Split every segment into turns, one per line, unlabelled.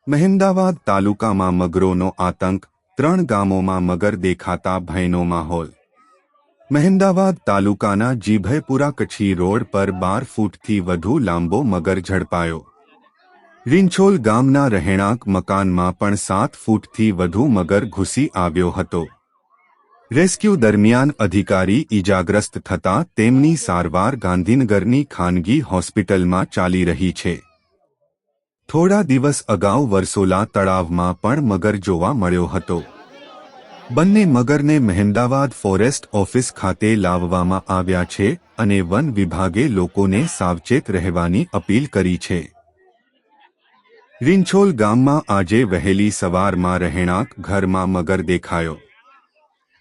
મહેમદાવાદ તાલુકામાં મગરોનો આતંક, 3 ગામોમાં મગર દેખાતા ભયનો માહોલ। મહેમદાવાદ તાલુકાના જીભયપુરા કચ્છી રોડ પર 12 ફૂટથી વધુ લાંબો મગર ઝડપાયો। રીંછોલ ગામના રહેણાંક મકાનમાં પણ 7 ફૂટથી વધુ મગર ઘૂસી આવ્યો હતો। રેસ્ક્યુ દરમિયાન અધિકારી ઈજાગ્રસ્ત થતાં તેમની સારવાર ગાંધીનગરની ખાનગી હોસ્પિટલમાં ચાલી રહી છે। થોડા દિવસ અગાઉ વરસોલા તળાવમાં પણ મગર જોવા મળ્યો હતો। બંને મગરને મહેમદાવાદ ફોરેસ્ટ ઓફિસ ખાતે લાવવામાં આવ્યા છે અને વન વિભાગે લોકોને સાવચેત રહેવાની અપીલ કરી છે। રીંછોલ ગામમાં આજે વહેલી સવારમાં રહેણાંક ઘરમાં મગર દેખાયો।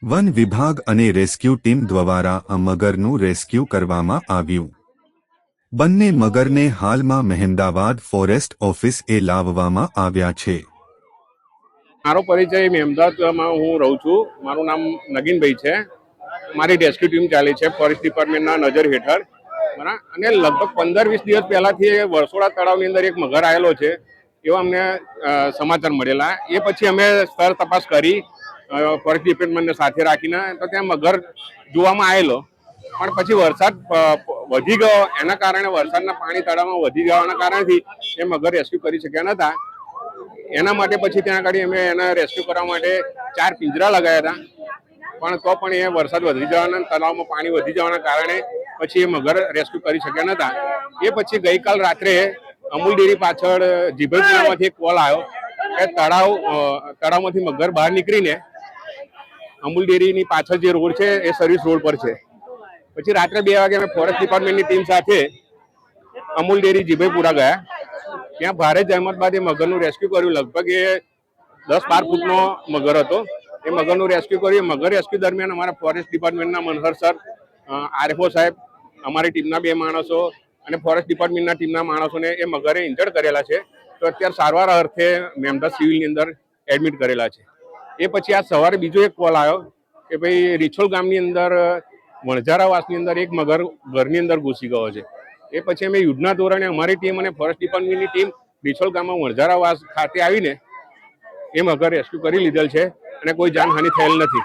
વન વિભાગ અને રેસ્ક્યુ ટીમ દ્વારા આ મગરનું રેસ્ક્યુ કરવામાં આવ્યું। બંને મગરને હાલમાં મહેમદાવાદ ફોરેસ્ટ ઓફિસે લાવવામાં આવ્યા છે।
મારો પરિચય મહેમદાવાદમાં હું રહું છું। મારું નામ નગીનભાઈ છે। મારી રેસ્ક્યુ ટીમ ચાલી છે ફોરેસ્ટ ડિપાર્ટમેન્ટના નજર હેઠળ, બરાબર। અને લગભગ 15-20 દિવસ પહેલાથી વરસોડા તળાવની અંદર એક મગર આવેલો છે એવા અમને સમાચાર મળેલા। એ પછી અમે સ્થળ તપાસ કરી ફોરેસ્ટ ડિપાર્ટમેન્ટને સાથે રાખીને, તો ત્યાં મગર જોવામાં આવેલો, પણ પછી વરસાદ વધી ગયો એના કારણે વરસાદના પાણી તળાવમાં વધી જવાના કારણથી એ મગર રેસ્ક્યુ કરી શક્યા નહોતા। એના માટે પછી ત્યાં આગળ અમે એને રેસ્ક્યુ કરવા માટે 4 પિંજરા લગાવ્યા હતા, પણ તો પણ એ વરસાદ વધી જવાના, તળાવમાં પાણી વધી જવાના કારણે પછી એ મગર રેસ્ક્યુ કરી શક્યા નહોતા। એ પછી ગઈકાલ રાત્રે અમૂલ ડેરી પાછળ જીભયપુરામાંથી એક કોલ આવ્યો કે તળાવમાંથી મગર બહાર નીકળીને અમૂલ ડેરીની પાછળ જે રોડ છે એ સર્વિસ રોડ પર છે। પછી રાત્રે 2 વાગે અમે ફોરેસ્ટ ડિપાર્ટમેન્ટની ટીમ સાથે અમૂલ ડેરી જીભયપુરા ગયા। ત્યાં ભારે જહેમત બાદ એ મગરનું રેસ્ક્યુ કર્યું। લગભગ એ 10-12 ફૂટનો મગર હતો। એ મગરનું રેસ્ક્યુ કર્યું। મગર રેસ્ક્યુ દરમિયાન અમારા ફોરેસ્ટ ડિપાર્ટમેન્ટના મનહર સર, આરએફઓ સાહેબ, અમારી ટીમના 2 માણસો અને ફોરેસ્ટ ડિપાર્ટમેન્ટના ટીમના માણસોને એ મગરે ઇન્જર્ડ કરેલા છે, તો અત્યારે સારવાર અર્થે મહેમદાવાદ સિવિલની અંદર એડમિટ કરેલા છે। એ પછી આ સવારે બીજો એક કોલ આવ્યો કે ભાઈ રીંછોલ ગામની અંદર વણઝારાવાસની અંદર એક મગર ઘરની અંદર ઘૂસી ગયો છે। એ પછી અમે યુદ્ધના ધોરણે અમારી ટીમ અને ફોરેસ્ટ ડિપાર્ટમેન્ટની ટીમ રીંછોલ ગામમાં વણઝારાવાસ ખાતે આવીને એ મગર રેસ્ક્યુ કરી લીધેલ છે અને કોઈ જાનહાનિ થયેલ નથી।